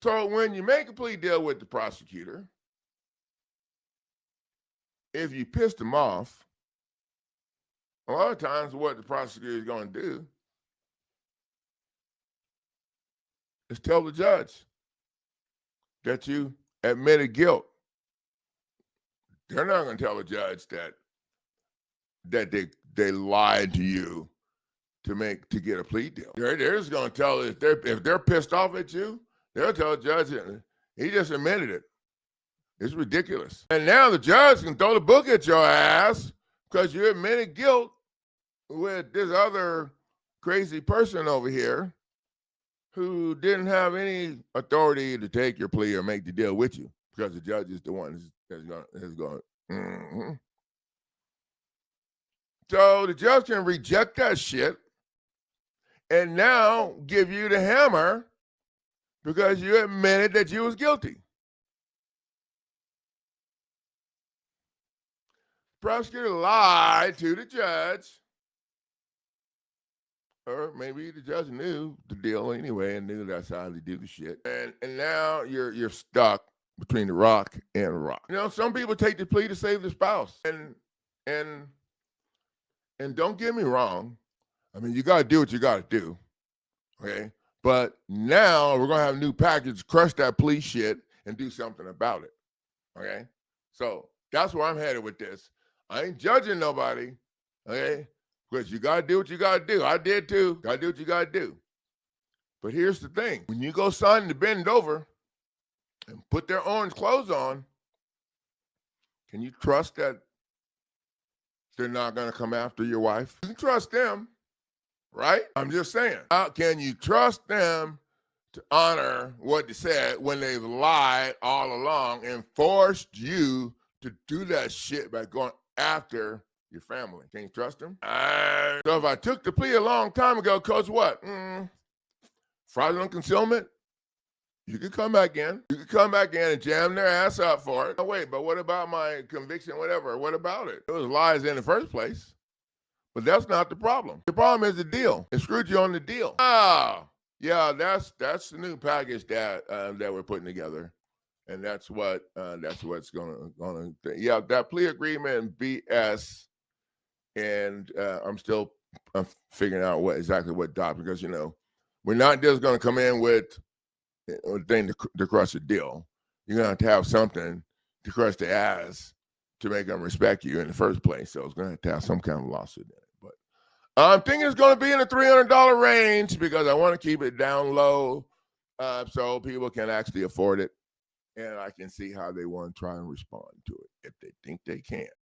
So when you make a plea deal with the prosecutor, if you pissed them off, a lot of times what the prosecutor is going to do is tell the judge that you admitted guilt. They're not going to tell the judge that they lied to you to get a plea deal. They're just going to tell if they're pissed off at you, they'll tell the judge he just admitted it. It's ridiculous. And now the judge can throw the book at your ass because you admitted guilt with this other crazy person over here who didn't have any authority to take your plea or make the deal with you, because the judge is the one that's going. Mm-hmm. So the judge can reject that shit and now give you the hammer because you admitted that you was guilty. The prosecutor lied to the judge, or maybe the judge knew the deal anyway and knew that's how they do the shit. And now you're stuck between the rock and a rock. You know, some people take the plea to save their spouse. And don't get me wrong. I mean, you got to do what you got to do. Okay? But now we're going to have a new package, crush that plea shit and do something about it. Okay? So that's where I'm headed with this. I ain't judging nobody. Okay? Because you got to do what you got to do. I did too. Got to do what you got to do. But here's the thing. When you go sign to bend over and put their orange clothes on, can you trust that they're not going to come after your wife? You can trust them, right? I'm just saying. How can you trust them to honor what they said when they've lied all along and forced you to do that shit by going after your family? Can you trust them? So if I took the plea a long time ago, because what? Fraudulent concealment? You could come back in. You could come back in and jam their ass up for it. Oh, wait, but what about my conviction, whatever? What about it? It was lies in the first place. But that's not the problem. The problem is the deal. It screwed you on the deal. Oh, yeah, that's the new package that we're putting together. And that's what's gonna yeah, that plea agreement BS. And I'm still figuring out exactly what dot, because, you know, we're not just going to come in with a thing to crush a deal. You're going to have something to crush the ass to make them respect you in the first place. So it's going to have some kind of lawsuit in it. But I'm thinking it's going to be in the $300 range because I want to keep it down low so people can actually afford it. And I can see how they want to try and respond to it if they think they can.